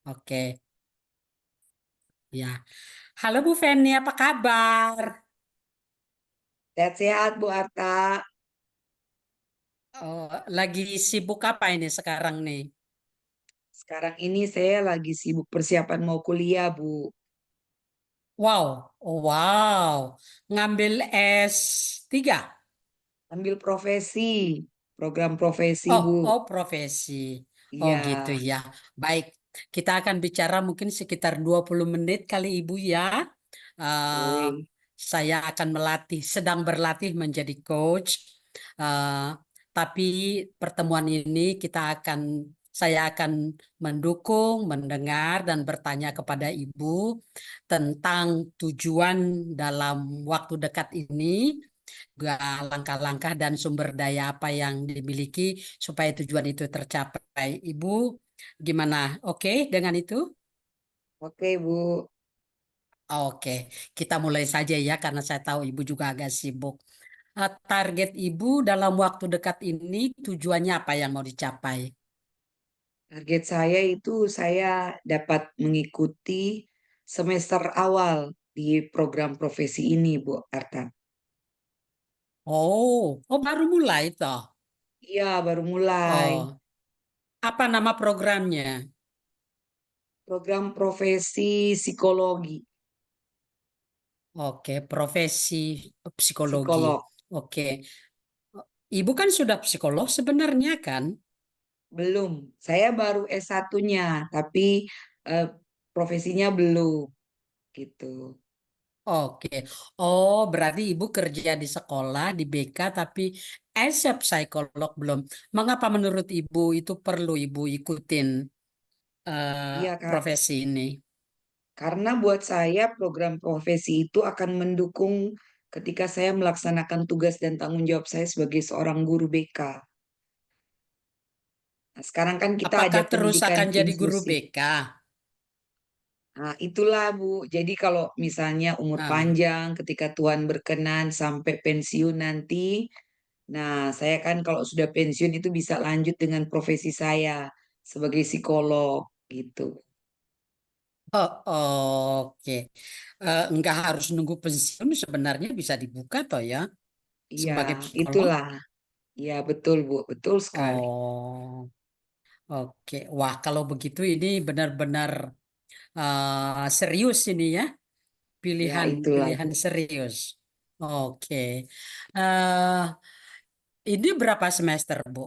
Oke, ya. Halo Bu Feni, apa kabar? Sehat-sehat Bu Arta. Oh, lagi sibuk apa ini sekarang nih? Sekarang ini saya lagi sibuk persiapan mau kuliah Bu. Wow, oh, wow. Ngambil S3. Ambil profesi, program profesi Oh, Bu. oh profesi. Oh Iya, gitu ya. Baik, kita akan bicara mungkin sekitar 20 menit kali Ibu ya. Eh, boleh. saya akan sedang berlatih menjadi coach. Eh, tapi pertemuan ini saya akan mendukung, mendengar, dan bertanya kepada Ibu tentang tujuan dalam waktu dekat ini, langkah-langkah dan sumber daya apa yang dimiliki supaya tujuan itu tercapai. Ibu, gimana? Oke dengan itu? Oke Bu. Oke, kita mulai saja ya karena saya tahu Ibu juga agak sibuk. Target Ibu dalam waktu dekat ini tujuannya apa yang mau dicapai? Target saya itu saya dapat mengikuti semester awal di program profesi ini Bu Arta. Oh, baru mulai toh. Iya, baru mulai. Oh, apa nama programnya? Program profesi psikologi, Oke, profesi psikologi. psikolog. Oke, Ibu kan sudah psikolog sebenarnya kan? Belum. Saya baru S1-nya, tapi eh, profesinya belum gitu. Oke. Oh, berarti Ibu kerja di sekolah di BK tapi as a psikolog belum. Mengapa menurut Ibu itu perlu Ibu ikutin Iya, Kak. profesi ini? Karena buat saya program profesi itu akan mendukung ketika saya melaksanakan tugas dan tanggung jawab saya sebagai seorang guru BK. Nah, sekarang kan kita ada Apakah terus pendidikan akan jadi guru inklusif. BK? Nah, itulah Bu. Jadi kalau misalnya umur Ah, panjang ketika Tuhan berkenan sampai pensiun nanti, nah saya kan kalau sudah pensiun itu bisa lanjut dengan profesi saya sebagai psikolog gitu. oke. Nggak harus nunggu pensiun sebenarnya bisa dibuka toh ya Iya, sebagai psikolog. itulah. Iya, betul Bu, betul sekali. Oh, oke. Wah, kalau begitu ini benar-benar serius ini ya. Ya, itulah Pilihan-pilihan Bu. serius. Oke. eh ini berapa semester, Bu?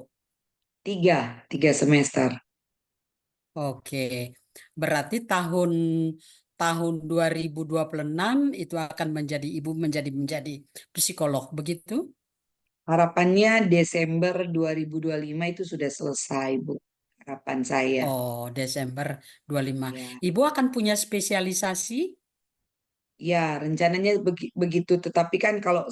Tiga semester. Oke. Berarti tahun tahun 2026 itu akan menjadi psikolog, begitu? Harapannya Desember 2025 itu sudah selesai, Bu. Harapan saya. Oh, Desember 25. Ya, Ibu akan punya spesialisasi? ya rencananya begitu. Tetapi kan kalau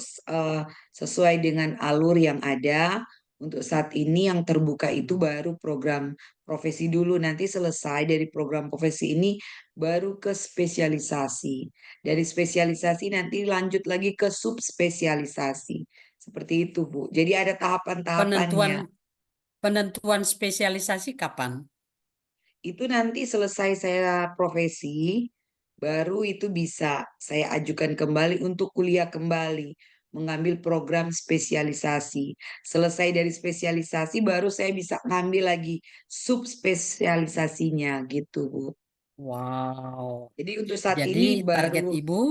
sesuai dengan alur yang ada, untuk saat ini yang terbuka itu baru program profesi dulu. Nanti selesai dari program profesi ini, baru ke spesialisasi. Dari spesialisasi nanti lanjut lagi ke subspesialisasi. Seperti itu, Bu. Jadi ada Penentuan tahapan-tahapannya. penentuan spesialisasi kapan? Itu nanti selesai saya profesi, baru itu bisa saya ajukan kembali untuk kuliah kembali, mengambil program spesialisasi. Selesai dari spesialisasi, baru saya bisa ngambil lagi subspesialisasinya gitu, Bu. Wow. Jadi untuk saat Jadi ini target baru Ibu,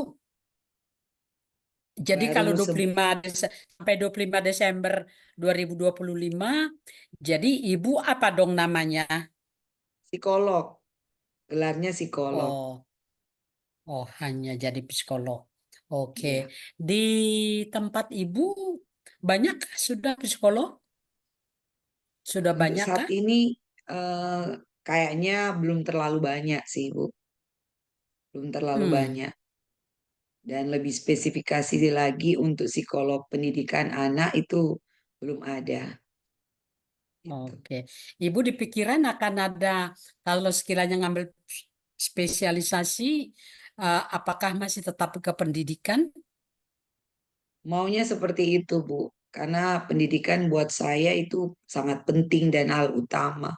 jadi kalau baru 25 sampai 25 Desember 2025, jadi Ibu apa dong namanya? psikolog, gelarnya psikolog. Oh, oh hanya jadi psikolog. Oke. Iya. Di tempat Ibu banyak sudah psikolog? Sudah Untuk banyak saat kah? ini eh, kayaknya belum terlalu banyak sih, Bu. Belum terlalu Hmm, banyak. Dan lebih spesifikasi lagi untuk psikolog pendidikan anak itu belum ada. Itu. oke. Ibu di pikiran akan ada kalau sekiranya ngambil spesialisasi, apakah masih tetap ke pendidikan? Maunya seperti itu, Bu. Karena pendidikan buat saya itu sangat penting dan hal utama.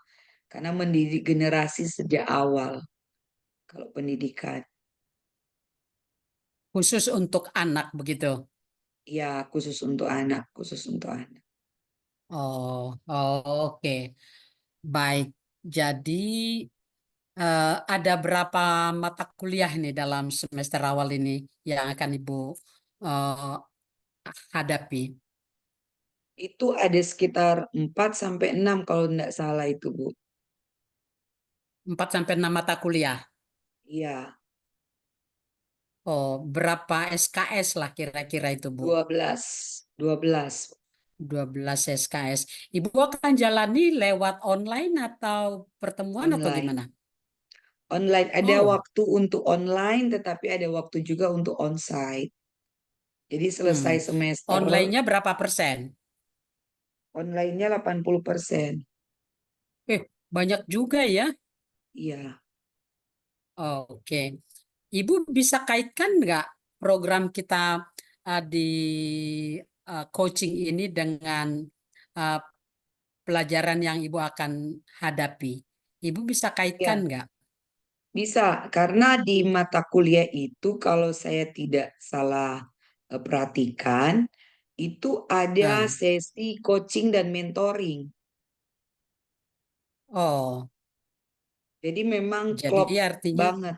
karena mendidik generasi sejak awal kalau pendidikan. Khusus untuk anak begitu. Ya, khusus untuk anak, khusus untuk anak. Oh, oh, oke. Baik. Jadi ada berapa mata kuliah nih dalam semester awal ini yang akan Ibu eh, hadapi? Itu ada sekitar 4 sampai 6 kalau tidak salah itu, Bu. 4 sampai 6 mata kuliah. Iya, Oh, berapa SKS lah kira-kira itu, Bu? 12 12 SKS. Ibu akan jalani lewat online atau pertemuan atau online. gimana? Online ada Oh, waktu untuk online, tetapi ada waktu juga untuk onsite. Jadi selesai hmm. semester, Online-nya berapa persen? onlinenya 80%. Eh, banyak juga ya. Iya, Oke. Ibu bisa kaitkan nggak program kita di coaching ini dengan uh, pelajaran yang Ibu akan hadapi? Ibu bisa kaitkan iya. nggak? Bisa, karena di mata kuliah itu kalau saya tidak salah perhatikan, itu ada Nah, sesi coaching dan mentoring. oh, Jadi memang jadi klop artinya, banget.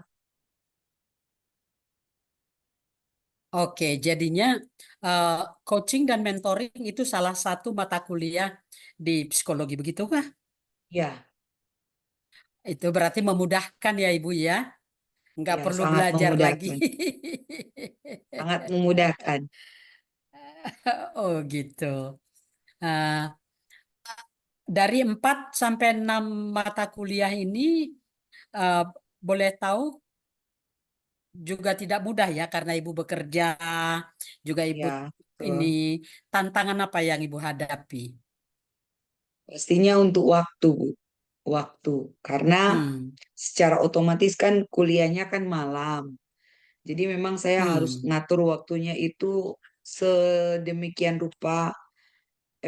oke, jadinya uh, coaching dan mentoring itu salah satu mata kuliah di psikologi, begitu kah? Ya, Itu berarti memudahkan ya Ibu ya, nggak ya perlu sangat belajar lagi. memudahkan. Sangat memudahkan. Oh gitu. Nah, dari 4 sampai 6 mata kuliah ini eh, boleh tahu juga tidak mudah ya karena Ibu bekerja, juga Ibu Ya, ini betul. tantangan apa yang Ibu hadapi? Pastinya untuk waktu, Bu. Waktu. Karena Hmm, secara otomatis kan kuliahnya kan malam. Jadi memang saya harus hmm, ngatur waktunya itu sedemikian rupa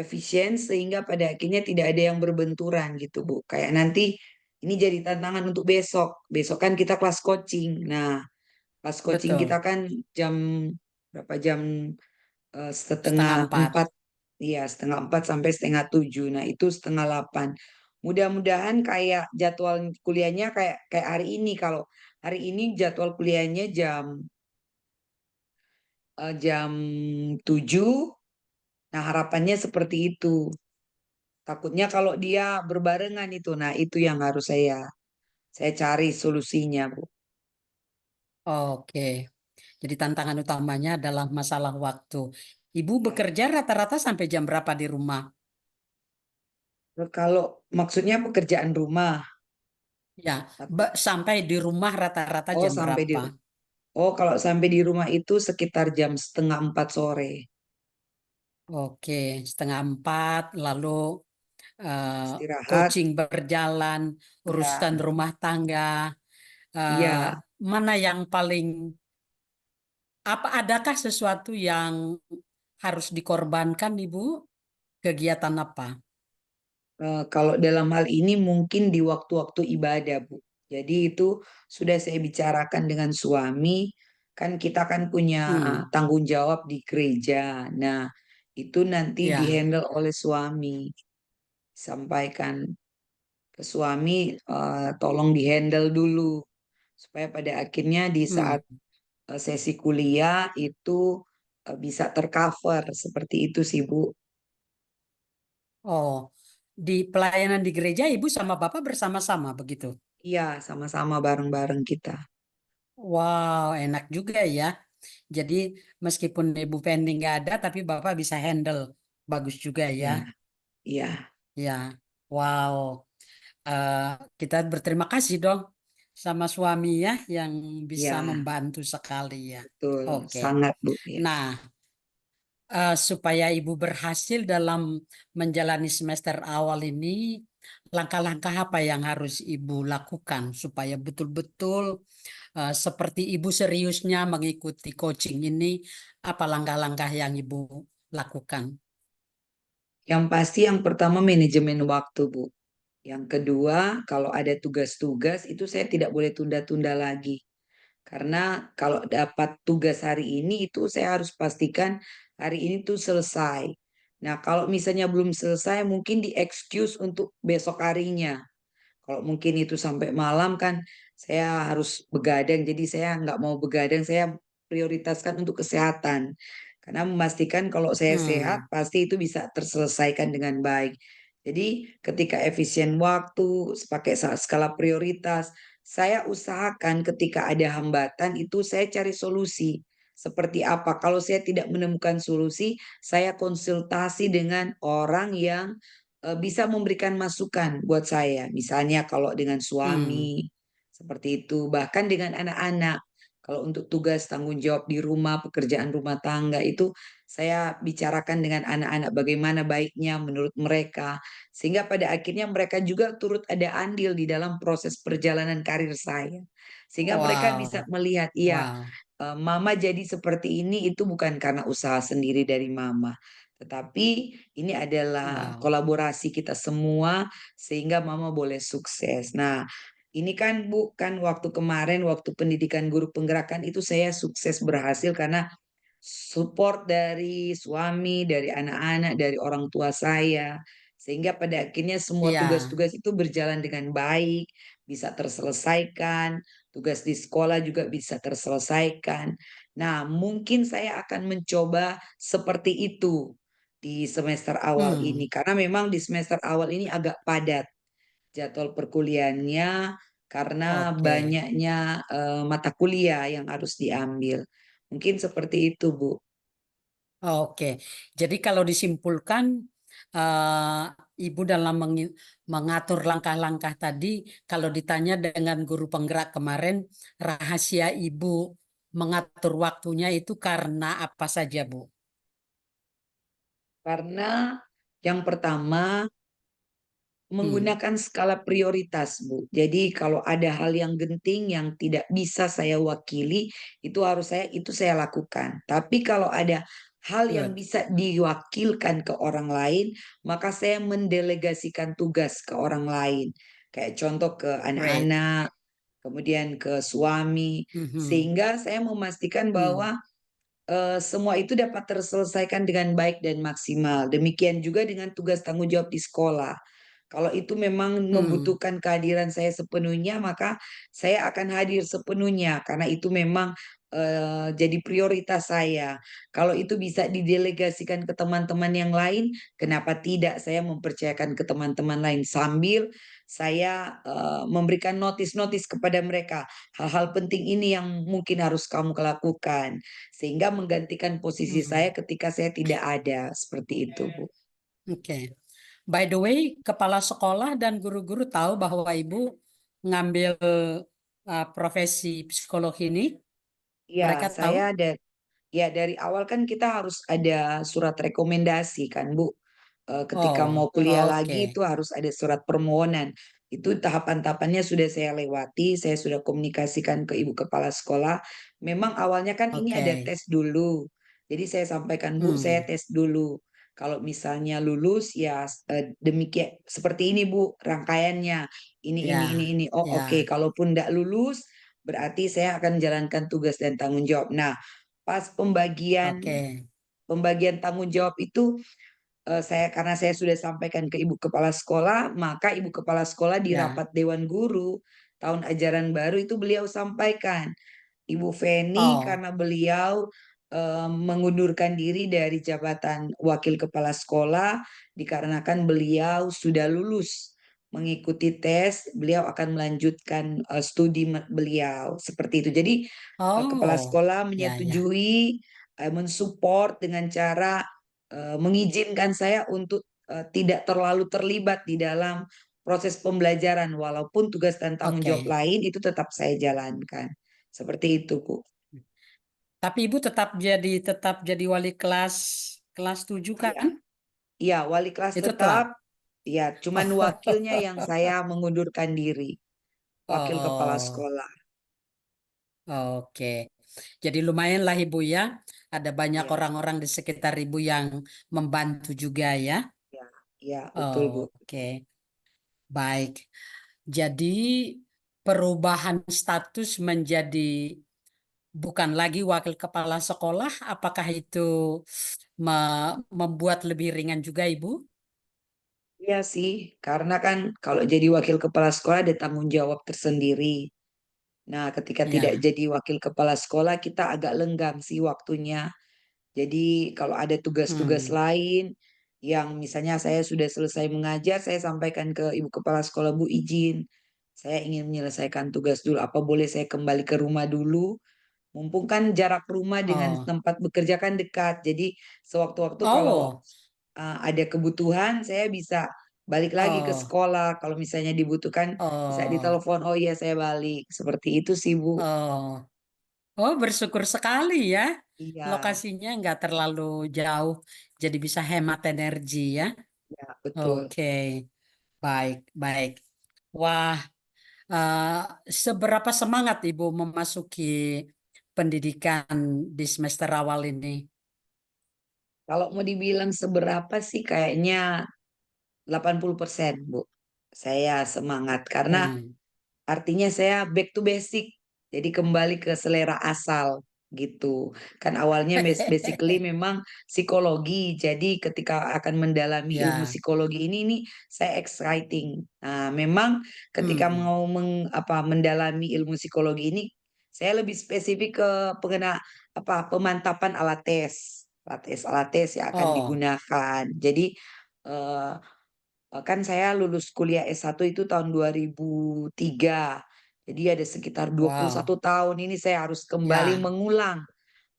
efisien sehingga pada akhirnya tidak ada yang berbenturan gitu, Bu. Kayak nanti ini jadi tantangan untuk besok. Besok kan kita kelas coaching. Nah, kelas coaching kita betul. kan jam berapa jam Setengah setengah empat. empat, iya setengah empat sampai setengah tujuh. Nah itu setengah delapan. Mudah-mudahan kayak jadwal kuliahnya kayak kayak hari ini. Kalau hari ini jadwal kuliahnya jam 7. Nah harapannya seperti itu. Takutnya kalau dia berbarengan itu, nah itu yang harus saya cari solusinya, Bu. Oke. Jadi tantangan utamanya adalah masalah waktu. Ibu Ya. bekerja rata-rata sampai jam berapa di rumah? Kalau maksudnya pekerjaan rumah Ya, atau sampai di rumah rata-rata oh jam sampai di berapa? oh kalau sampai di rumah itu sekitar jam setengah 4 sore. Oke, setengah empat, lalu eh, Istirahat. coaching berjalan, Ya, urusan rumah tangga. eh, iya. Mana yang paling, adakah sesuatu yang harus dikorbankan, Ibu? Kegiatan apa? Kalau dalam hal ini mungkin di waktu-waktu ibadah, Bu. Jadi itu sudah saya bicarakan dengan suami, kan kita kan punya Hmm, tanggung jawab di gereja. Nah, itu nanti ya, dihandle oleh suami. Sampaikan ke suami, tolong dihandle dulu supaya pada akhirnya di saat hmm. sesi kuliah itu bisa tercover seperti itu sih, Bu. Oh, di pelayanan di gereja, Ibu sama Bapak bersama-sama begitu. Iya, sama-sama bareng-bareng kita. Wow, enak juga ya. Jadi meskipun Ibu pending nggak ada, tapi Bapak bisa handle. Bagus juga ya. Iya, iya, Ya, wow. Eh, Kita berterima kasih dong sama suami ya yang bisa iya. membantu sekali ya. Betul, Oke. sangat Bu ya. Nah, supaya Ibu berhasil dalam menjalani semester awal ini, langkah-langkah apa yang harus Ibu lakukan supaya betul-betul seperti Ibu seriusnya mengikuti coaching ini, apa langkah-langkah yang Ibu lakukan? Yang pasti yang pertama manajemen waktu Bu. Yang kedua, kalau ada tugas-tugas itu saya tidak boleh tunda-tunda lagi. Karena kalau dapat tugas hari ini itu saya harus pastikan hari ini tuh selesai. Nah, kalau misalnya belum selesai mungkin di excuse untuk besok harinya. Kalau mungkin itu sampai malam kan saya harus begadang, jadi saya nggak mau begadang, saya prioritaskan untuk kesehatan. Karena memastikan kalau saya sehat, Hmm. pasti itu bisa terselesaikan dengan baik. Jadi ketika efisien waktu, pakai skala prioritas, saya usahakan ketika ada hambatan itu saya cari solusi. Seperti apa? Kalau saya tidak menemukan solusi, saya konsultasi dengan orang yang bisa memberikan masukan buat saya. Misalnya kalau dengan Hmm. suami, seperti itu. Bahkan dengan anak-anak. Kalau untuk tugas tanggung jawab di rumah, pekerjaan rumah tangga itu saya bicarakan dengan anak-anak bagaimana baiknya menurut mereka. Sehingga pada akhirnya mereka juga turut ada andil di dalam proses perjalanan karir saya. Sehingga mereka bisa Wow, melihat, iya, wow, mama jadi seperti ini itu bukan karena usaha sendiri dari mama, tetapi ini adalah wow. kolaborasi kita semua sehingga mama boleh sukses. Nah, ini kan Bu, kan waktu kemarin waktu pendidikan guru penggerakan itu saya sukses berhasil karena support dari suami, dari anak-anak, dari orang tua saya. Sehingga pada akhirnya semua Iya. tugas-tugas itu berjalan dengan baik, bisa terselesaikan, tugas di sekolah juga bisa terselesaikan. Nah, mungkin saya akan mencoba seperti itu di semester awal Hmm. ini, karena memang di semester awal ini agak padat jadwal perkuliahannya karena Oke. banyaknya mata kuliah yang harus diambil. Mungkin seperti itu, Bu. Oke. Jadi kalau disimpulkan, eh, Ibu dalam mengatur langkah-langkah tadi, kalau ditanya dengan guru penggerak kemarin, rahasia Ibu mengatur waktunya itu karena apa saja, Bu? Karena yang pertama Hmm. menggunakan skala prioritas, Bu. Jadi kalau ada hal yang genting yang tidak bisa saya wakili, itu saya lakukan. Tapi kalau ada hal yang Good. bisa diwakilkan ke orang lain, maka saya mendelegasikan tugas ke orang lain. Kayak contoh ke Great. anak-anak, kemudian ke suami, Mhm. sehingga saya memastikan Hmm. bahwa semua itu dapat terselesaikan dengan baik dan maksimal. Demikian juga dengan tugas tanggung jawab di sekolah. Kalau itu memang Hmm. membutuhkan kehadiran saya sepenuhnya, maka saya akan hadir sepenuhnya karena itu memang jadi prioritas saya. Kalau itu bisa didelegasikan ke teman-teman yang lain, kenapa tidak saya mempercayakan ke teman-teman lain sambil saya memberikan notis-notis kepada mereka. Hal-hal penting ini yang mungkin harus kamu lakukan. Sehingga menggantikan posisi saya Hmm. ketika saya tidak ada, seperti itu, Bu. Oke. By the way, kepala sekolah dan guru-guru tahu bahwa Ibu ngambil profesi psikolog ini. Mereka Ya, tahu? ya dari awal kan kita harus ada surat rekomendasi kan, Bu. Ketika Oh, mau kuliah lagi oke, itu harus ada surat permohonan. Itu tahapan-tahapannya sudah saya lewati, saya sudah komunikasikan ke Ibu Kepala Sekolah. Memang awalnya kan ini ada oke. tes dulu. Jadi saya sampaikan, Bu, saya Hmm, tes dulu. Kalau misalnya lulus ya demikian seperti ini, Bu, rangkaiannya. ya, Ini. Oh, oke. ya, Kalaupun tidak lulus berarti saya akan menjalankan tugas dan tanggung jawab. Nah, pas oke, pembagian tanggung jawab itu karena saya sudah sampaikan ke Ibu Kepala Sekolah, maka Ibu Kepala Sekolah di ya. rapat Dewan Guru tahun ajaran baru itu beliau sampaikan, Ibu Feni Oh, karena beliau mengundurkan diri dari jabatan Wakil Kepala Sekolah dikarenakan beliau sudah lulus mengikuti tes, beliau akan melanjutkan studi beliau seperti itu. Jadi kepala oh, sekolah ya, ya. menyetujui, mensupport dengan cara mengizinkan saya untuk tidak terlalu terlibat di dalam proses pembelajaran, walaupun tugas dan tanggung jawab Oke. lain itu tetap saya jalankan. Seperti itu, Bu. Tapi Ibu tetap jadi wali kelas 7 Iya, kan? iya, wali kelas Itu tetap, tetap. ya, cuman wakilnya yang saya mengundurkan diri, wakil kepala Oh, sekolah. oke. Jadi lumayan lah Ibu ya. Ada banyak Iya, orang-orang di sekitar Ibu yang membantu juga ya. iya, iya, betul, Bu. Oke. baik. Jadi perubahan status menjadi bukan lagi wakil kepala sekolah, apakah itu membuat lebih ringan juga, Ibu? Iya sih, karena kan kalau jadi wakil kepala sekolah ada tanggung jawab tersendiri. Nah, ketika tidak Ya. jadi wakil kepala sekolah, kita agak lenggang sih waktunya. Jadi kalau ada tugas-tugas Hmm. lain yang misalnya saya sudah selesai mengajar, saya sampaikan ke Ibu Kepala Sekolah, Bu izin, saya ingin menyelesaikan tugas dulu. Apa boleh saya kembali ke rumah dulu? Mumpung kan jarak rumah dengan Oh. tempat bekerja kan dekat. Jadi sewaktu-waktu kalau Oh. ada kebutuhan, saya bisa balik lagi ke Oh. sekolah. Kalau misalnya dibutuhkan, bisa Oh. ditelepon. Oh iya, saya balik. Seperti itu sih, Bu. Oh. Oh, bersyukur sekali ya. Iya, Lokasinya nggak terlalu jauh, jadi bisa hemat energi ya. ya, betul. Oke, baik, baik. Wah, eh, seberapa semangat Ibu memasuki pendidikan di semester awal ini? Kalau mau dibilang seberapa sih kayaknya 80%, Bu. Saya semangat karena Hmm. artinya saya back to basic. Jadi kembali ke selera asal gitu. Kan awalnya basically memang psikologi. Jadi ketika akan mendalami ilmu Ya, psikologi ini saya exciting. Nah, memang ketika hmm. mau mendalami ilmu psikologi ini saya lebih spesifik ke pemantapan alat tes. Alat tes yang akan Oh, digunakan. Jadi eh, kan saya lulus kuliah S1 itu tahun 2003. Jadi ada sekitar 21 wow, tahun ini saya harus kembali ya, mengulang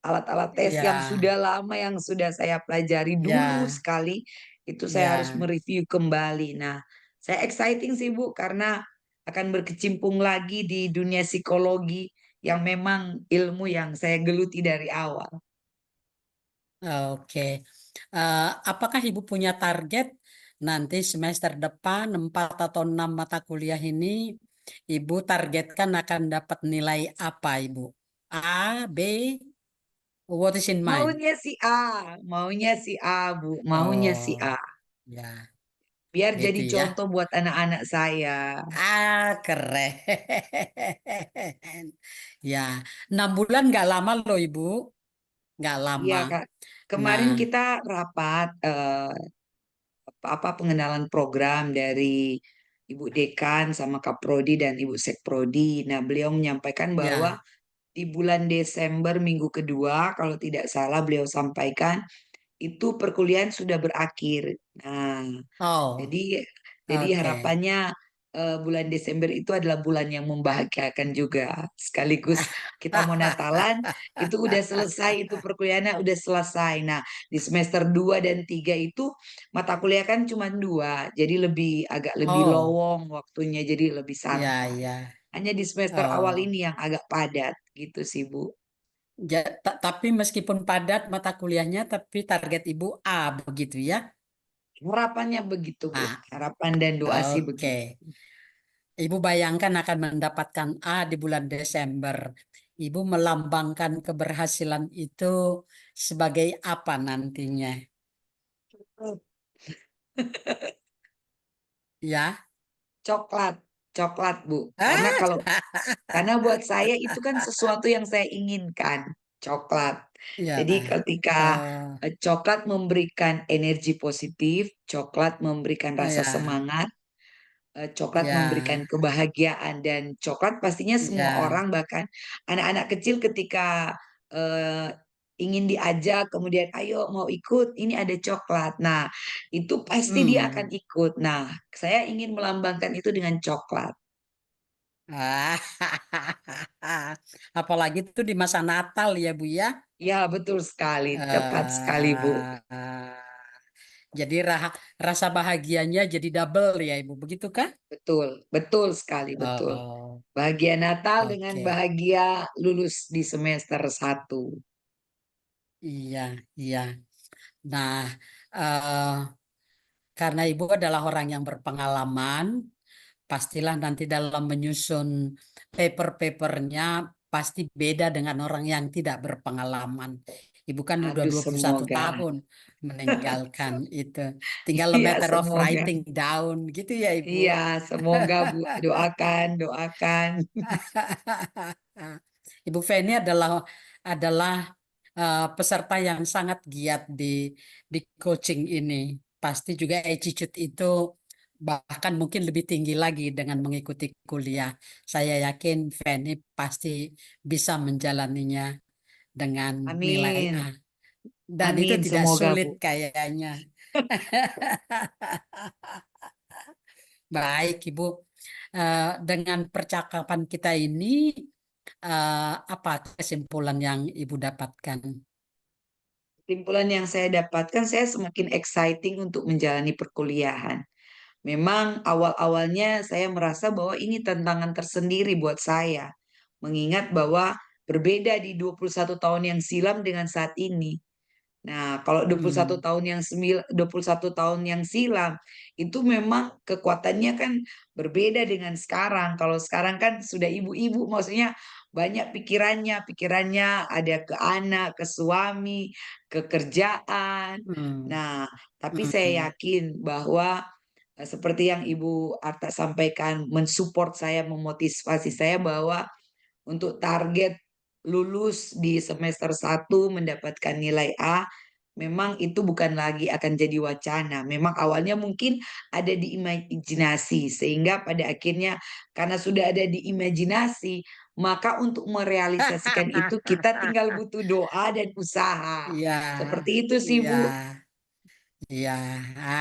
alat-alat tes yang ya, sudah lama yang sudah saya pelajari dulu ya, sekali itu saya harus ya. mereview kembali. Nah, saya exciting sih Bu karena akan berkecimpung lagi di dunia psikologi yang memang ilmu yang saya geluti dari awal. Oke. Apakah Ibu punya target nanti semester depan 4 atau 6 mata kuliah ini Ibu targetkan akan dapat nilai apa Ibu? A, B, what is in mind? Maunya si A, Bu, maunya si Oh, A. ya, Biar gitu jadi ya. contoh buat anak-anak saya. Ah, keren. Ya, 6 bulan nggak lama loh Ibu, nggak Iya, lama. Kak. Nah, Kemarin kita rapat pengenalan program dari Ibu Dekan sama Kak Prodi dan Ibu Sekprodi. Nah, beliau menyampaikan bahwa ya. di bulan Desember minggu kedua, kalau tidak salah beliau sampaikan itu perkuliahan sudah berakhir. Nah, Oh, Jadi jadi oke. harapannya bulan Desember itu adalah bulan yang membahagiakan juga. Sekaligus kita mau Natalan, itu udah selesai, itu perkuliahannya udah selesai. Nah, di semester 2 dan 3 itu mata kuliah kan cuma dua, jadi agak lebih Oh, lowong waktunya, jadi lebih ya, santai. ya. Hanya di semester awal Oh, ini yang agak padat gitu sih, Bu. tapi meskipun padat mata kuliahnya, tapi target Ibu A begitu ya? Harapannya begitu, Bu. Ah, Harapan dan doa sih oke. begitu. Ibu bayangkan akan mendapatkan A di bulan Desember. Ibu melambangkan keberhasilan itu sebagai apa nantinya? Ya? Coklat, coklat, Bu. Ah, Karena buat saya itu kan sesuatu yang saya inginkan, coklat. ya. Jadi ketika Oh, coklat memberikan energi positif, coklat memberikan rasa ya, semangat, coklat memberikan ya, kebahagiaan dan coklat pastinya semua ya. orang bahkan anak-anak kecil ketika eh, ingin diajak kemudian ayo mau ikut ini ada coklat. Nah, itu pasti dia akan Hmm. ikut. Nah, saya ingin melambangkan itu dengan coklat. Ah, apalagi itu di masa Natal ya Bu ya. Ya, betul sekali. Tepat sekali, Bu. Eh, jadi rasa bahagianya jadi double ya Ibu, begitu kah? Betul, betul sekali, betul. Oh, Bahagia Natal dengan oke. bahagia lulus di semester satu. Iya, iya. Nah, eh, karena Ibu adalah orang yang berpengalaman, pastilah nanti dalam menyusun paper-papernya pasti beda dengan orang yang tidak berpengalaman. Ibu kan udah Aduh, 21 semoga. tahun meninggalkan itu. Tinggal a Iya, matter of semoga. writing down gitu ya, Ibu. Iya, semoga Bu. Doakan, doakan. Ibu Feni adalah peserta yang sangat giat di coaching ini. Pasti juga attitude itu bahkan mungkin lebih tinggi lagi dengan mengikuti kuliah. Saya yakin Feni pasti bisa menjalaninya dengan nilai A. Amin. Dan itu Amin, tidak semoga sulit Bu. kayaknya. Baik, Ibu. Dengan percakapan kita ini, apa kesimpulan yang Ibu dapatkan? Kesimpulan yang saya dapatkan, saya semakin exciting untuk menjalani perkuliahan. Memang awal-awalnya saya merasa bahwa ini tantangan tersendiri buat saya. Mengingat bahwa berbeda di 21 tahun yang silam dengan saat ini. Nah, kalau 21 Hmm, tahun 21 tahun yang silam itu memang kekuatannya kan berbeda dengan sekarang. Kalau sekarang kan sudah ibu-ibu, maksudnya banyak pikirannya ada ke anak, ke suami, ke kerjaan. hmm, Nah, tapi saya hmm, yakin bahwa seperti yang Ibu Arta sampaikan, mensupport saya, memotivasi saya bahwa untuk target lulus di semester 1 mendapatkan nilai A, memang itu bukan lagi akan jadi wacana. Memang awalnya mungkin ada di imajinasi, sehingga pada akhirnya karena sudah ada di imajinasi, maka untuk merealisasikan itu kita tinggal butuh doa dan usaha. iya, Seperti itu sih, iya, Bu. iya.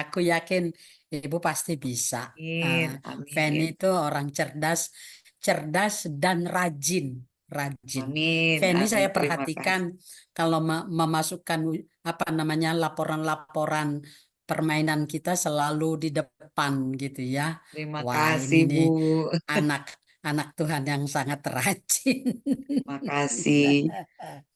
Aku yakin Ibu pasti bisa. Uh, Amin, Feni amin, itu orang cerdas, cerdas dan rajin, rajin. amin, Feni amin. saya Terima perhatikan kasih. kalau memasukkan apa namanya laporan-laporan permainan kita selalu di depan gitu ya. Terima Wah, ini kasih, nih Bu. anak anak Tuhan yang sangat rajin. Makasih.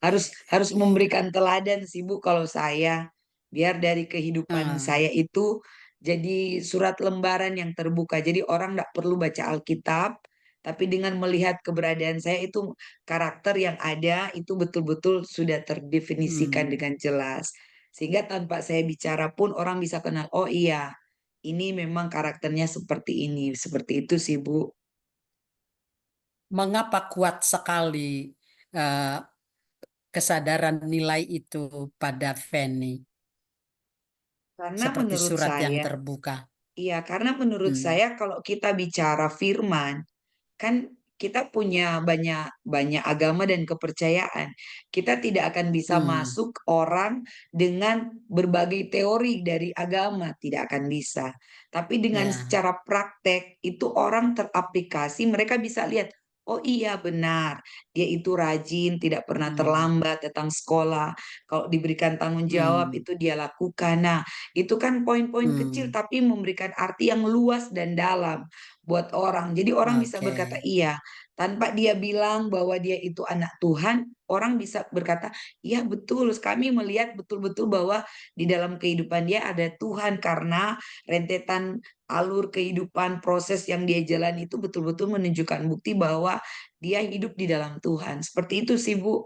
Harus harus memberikan teladan sih Bu kalau saya. Biar dari kehidupan Ah, saya itu jadi surat lembaran yang terbuka. Jadi orang nggak perlu baca Alkitab, tapi dengan melihat keberadaan saya itu karakter yang ada itu betul-betul sudah terdefinisikan hmm. dengan jelas. Sehingga tanpa saya bicara pun orang bisa kenal, oh iya, ini memang karakternya seperti ini. Seperti itu sih Bu. Mengapa kuat sekali eh, kesadaran nilai itu pada Feni Karena seperti menurut surat yang saya, terbuka? iya, karena menurut Hmm, saya kalau kita bicara firman, kan kita punya banyak banyak agama dan kepercayaan. Kita tidak akan bisa hmm, masuk orang dengan berbagai teori dari agama, tidak akan bisa. Tapi dengan ya, secara praktek itu orang teraplikasi, mereka bisa lihat, oh iya benar, dia itu rajin, tidak pernah hmm, terlambat datang sekolah. Kalau diberikan tanggung jawab hmm, itu dia lakukan. Nah, itu kan poin-poin kecil hmm. tapi memberikan arti yang luas dan dalam buat orang. Jadi orang bisa Oke, berkata iya, tanpa dia bilang bahwa dia itu anak Tuhan, orang bisa berkata, iya betul, kami melihat betul-betul bahwa di dalam kehidupan dia ada Tuhan karena rentetan alur kehidupan proses yang dia jalani itu betul-betul menunjukkan bukti bahwa dia hidup di dalam Tuhan. Seperti itu sih Bu.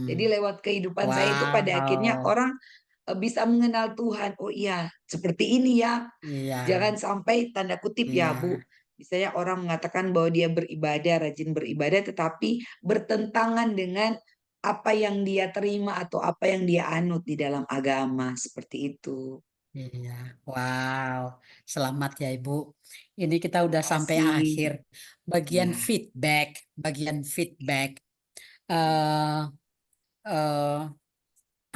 Jadi hmm. lewat kehidupan saya itu pada akhirnya Wow, orang bisa mengenal Tuhan. Oh iya, seperti ini ya. iya, Jangan sampai tanda kutip ya, iya. Bu. Misalnya orang mengatakan bahwa dia beribadah, rajin beribadah, tetapi bertentangan dengan apa yang dia terima atau apa yang dia anut di dalam agama. Seperti itu. Iya, wow, selamat ya Ibu. Ini kita udah sampai akhir Kasih. bagian Ya. feedback, bagian feedback. eh eh,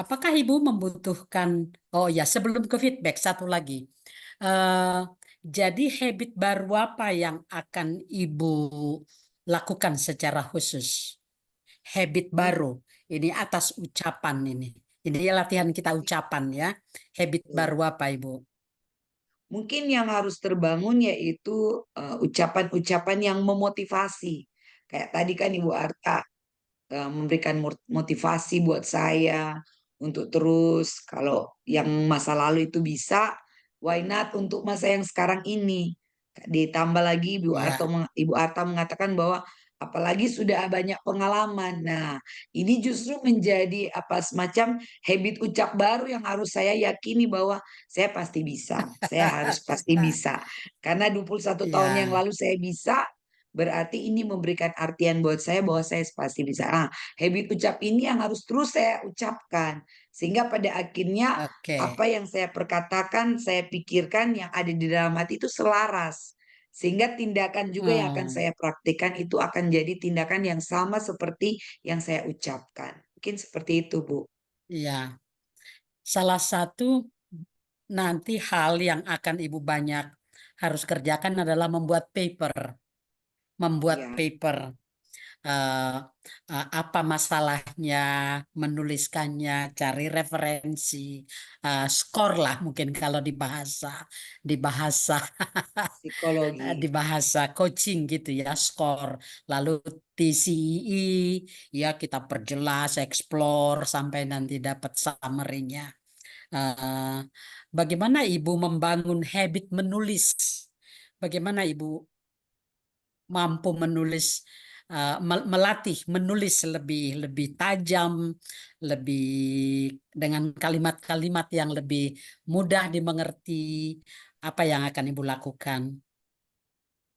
Apakah Ibu membutuhkan? Oh ya, sebelum ke feedback satu lagi. eh jadi habit baru apa yang akan Ibu lakukan secara khusus? Habit Mung- baru. Ini atas ucapan ini. Ini ya latihan kita ucapan ya. Habit baru apa Ibu? Mungkin yang harus terbangun yaitu ucapan-ucapan yang memotivasi. Kayak tadi kan Ibu Arta memberikan motivasi buat saya untuk terus kalau yang masa lalu itu bisa, why not untuk masa yang sekarang ini. Ditambah lagi Ya. Ibu Arta mengatakan bahwa apalagi sudah banyak pengalaman. Nah, ini justru menjadi apa semacam habit ucap baru yang harus saya yakini bahwa saya pasti bisa, saya harus pasti bisa. Karena 21 tahun yang Ya, lalu saya bisa, berarti ini memberikan artian buat saya bahwa saya pasti bisa. Ah, habit ucap ini yang harus terus saya ucapkan. Sehingga pada akhirnya oke. apa yang saya perkatakan, saya pikirkan yang ada di dalam hati itu selaras. Sehingga tindakan juga yang akan Hmm, saya praktikkan itu akan jadi tindakan yang sama seperti yang saya ucapkan. Mungkin seperti itu, Bu. ya. Salah satu nanti hal yang akan Ibu banyak harus kerjakan adalah membuat paper. Membuat Iya, paper. eh, apa masalahnya, menuliskannya, cari referensi, skor lah mungkin kalau di bahasa di psikologi. bahasa coaching gitu ya, skor. Lalu TCEE ya kita perjelas, explore sampai nanti dapat summary-nya. Eh, Bagaimana Ibu membangun habit menulis? Bagaimana Ibu mampu menulis, melatih menulis lebih lebih tajam, lebih dengan kalimat-kalimat yang lebih mudah dimengerti. Apa yang akan Ibu lakukan?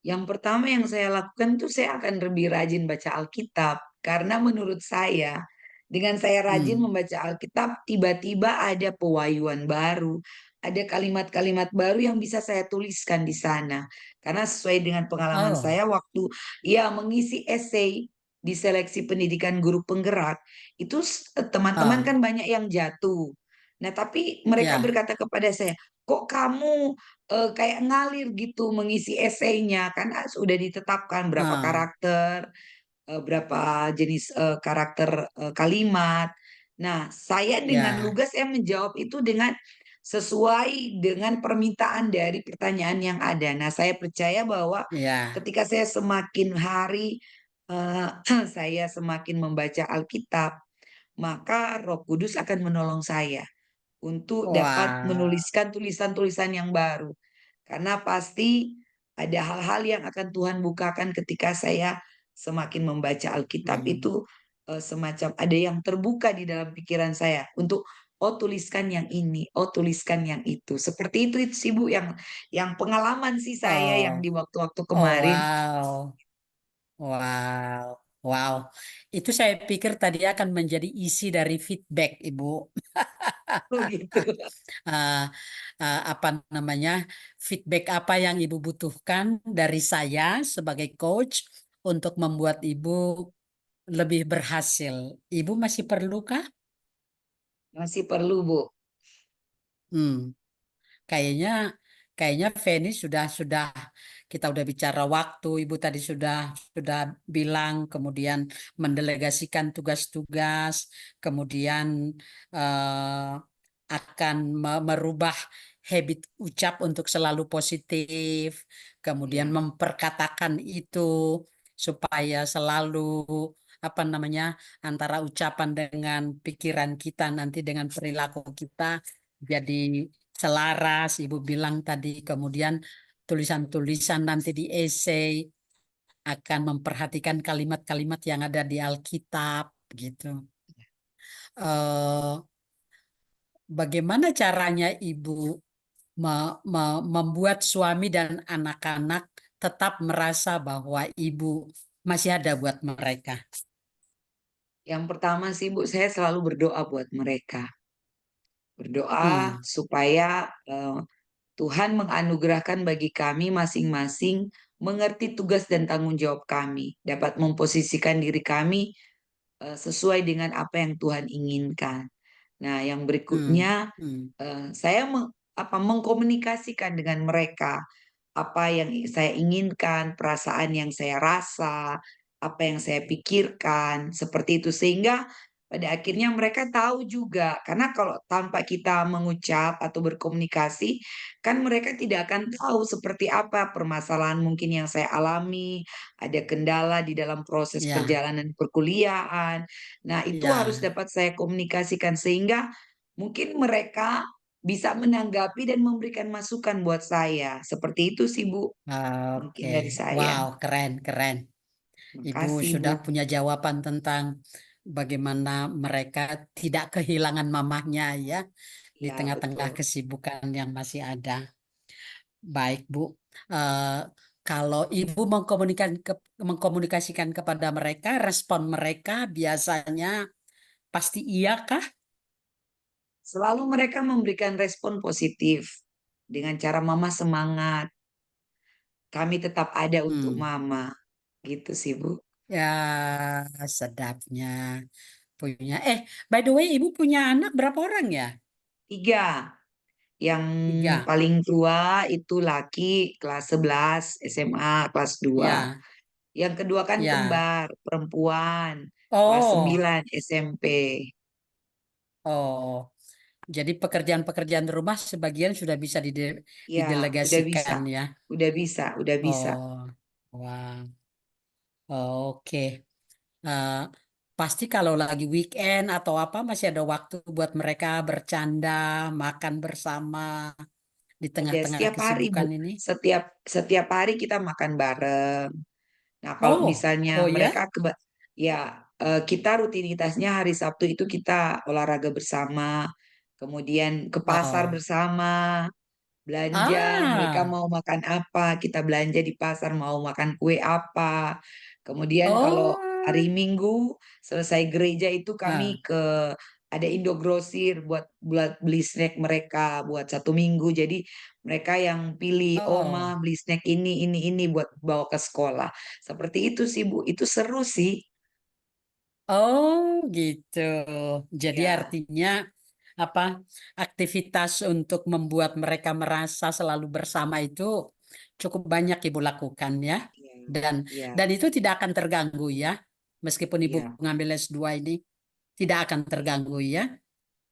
Yang pertama yang saya lakukan tuh saya akan lebih rajin baca Alkitab. Karena menurut saya, dengan saya rajin Hmm. membaca Alkitab, tiba-tiba ada pewahyuan baru. Ada kalimat-kalimat baru yang bisa saya tuliskan di sana. Karena sesuai dengan pengalaman Oh, saya waktu ya mengisi esai di seleksi pendidikan guru penggerak, itu teman-teman oh, kan banyak yang jatuh. Nah, tapi mereka ya, berkata kepada saya, kok kamu kayak ngalir gitu mengisi esainya kan sudah ditetapkan berapa oh, karakter, berapa jenis karakter kalimat. Nah, saya dengan ya, lugas saya menjawab itu dengan sesuai dengan permintaan dari pertanyaan yang ada. Nah, saya percaya bahwa ya. ketika saya semakin hari eh, saya semakin membaca Alkitab, maka Roh Kudus akan menolong saya untuk dapat Wah, menuliskan tulisan-tulisan yang baru. Karena pasti ada hal-hal yang akan Tuhan bukakan ketika saya semakin membaca Alkitab hmm. itu semacam ada yang terbuka di dalam pikiran saya untuk oh tuliskan yang ini, oh tuliskan yang itu. Seperti itu sih Bu yang pengalaman sih saya yang Oh, di waktu-waktu oh, kemarin. wow, wow, wow. Itu saya pikir tadi akan menjadi isi dari feedback, Ibu. Oh gitu. eh, apa namanya, feedback apa yang Ibu butuhkan dari saya sebagai coach untuk membuat Ibu lebih berhasil. Ibu masih perlukah? Masih perlu Bu. Hmm, kayaknya kayaknya Feni sudah kita udah bicara waktu. Ibu tadi sudah bilang, kemudian mendelegasikan tugas-tugas, kemudian akan merubah habit ucap untuk selalu positif, kemudian Ya. memperkatakan itu supaya selalu apa namanya, antara ucapan dengan pikiran kita nanti dengan perilaku kita jadi selaras. Ibu bilang tadi, kemudian tulisan-tulisan nanti di esai akan memperhatikan kalimat-kalimat yang ada di Alkitab gitu. eh Bagaimana caranya Ibu membuat suami dan anak-anak tetap merasa bahwa Ibu masih ada buat mereka? Yang pertama sih Bu, saya selalu berdoa buat mereka. Berdoa Hmm, supaya Tuhan menganugerahkan bagi kami masing-masing mengerti tugas dan tanggung jawab kami, dapat memposisikan diri kami sesuai dengan apa yang Tuhan inginkan. Nah, yang hmm, berikutnya hmm, saya mengkomunikasikan dengan mereka apa yang saya inginkan, perasaan yang saya rasa, apa yang saya pikirkan, seperti itu sehingga pada akhirnya mereka tahu juga karena kalau tanpa kita mengucap atau berkomunikasi kan mereka tidak akan tahu seperti apa permasalahan mungkin yang saya alami, ada kendala di dalam proses ya, perjalanan perkuliahan. Nah, itu harus ya, dapat saya komunikasikan sehingga mungkin mereka bisa menanggapi dan memberikan masukan buat saya. Seperti itu sih, Bu. oke, Mungkin dari saya. wow, keren, keren. Ibu Makasih, Bu. sudah punya jawaban tentang bagaimana mereka tidak kehilangan mamahnya ya di Ya, tengah-tengah betul. kesibukan yang masih ada. Baik, Bu. Eh, kalau Ibu mengkomunikasikan kepada mereka, respon mereka biasanya pasti iya kah? Selalu mereka memberikan respon positif dengan cara mama semangat. Kami tetap ada untuk Hmm. mama. Gitu sih, Bu. Ya, sedapnya punya. By the way, Ibu punya anak berapa orang ya? 3. Yang Tiga. paling tua itu laki kelas 11 SMA kelas 2. Ya, Yang kedua kan ya. kembar, perempuan, kelas Oh, 9 SMP. oh. Jadi pekerjaan-pekerjaan rumah sebagian sudah bisa Ya, udah bisa. didelegasikan ya. Udah bisa, udah bisa. Oh, wah. Oke. Eh, pasti kalau lagi weekend atau apa masih ada waktu buat mereka bercanda, makan bersama di Ada tengah-tengah setiap hari, Bu. kesibukan ini. Setiap hari kita makan bareng. Nah, kalau Oh, misalnya oh mereka ya? ya kita rutinitasnya hari Sabtu itu kita olahraga bersama, kemudian ke pasar Oh, bersama, belanja, mereka ah, mau makan apa, kita belanja di pasar, mau makan kue apa. Kemudian kalau oh, hari Minggu selesai gereja itu kami ah, ada Indogrosir buat buat beli snack mereka buat 1 minggu. Jadi mereka yang pilih, oh ma oh, beli snack ini buat bawa ke sekolah. Seperti itu sih Bu, itu seru sih. oh, gitu. Jadi Ya, artinya apa? Aktivitas untuk membuat mereka merasa selalu bersama itu cukup banyak Ibu lakukan ya. ya, Dan ya, dan itu tidak akan terganggu ya. Meskipun Ibu ya, ngambil S2 ini tidak akan ya, terganggu ya.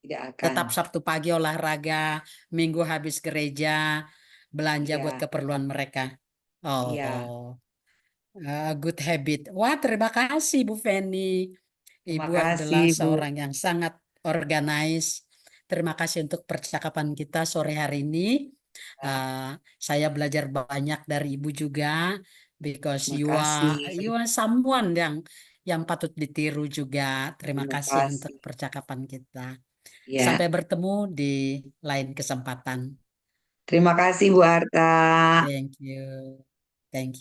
tidak akan. Tetap Sabtu pagi olahraga, Minggu habis gereja, belanja buat Ya, keperluan mereka. ya. Oh, good habit. Wah, terima kasih Bu Feni. Terima Ibu adalah kasih Bu. seorang yang sangat organize. Terima kasih untuk percakapan kita sore hari ini. Ya, Uh, saya belajar banyak dari Ibu juga, because terima you kasih. are you are someone yang patut ditiru juga. Terima Terima kasih untuk kasih. percakapan kita. Sampai Ya, bertemu di lain kesempatan. terima kasih Bu Arta. Thank you. Thank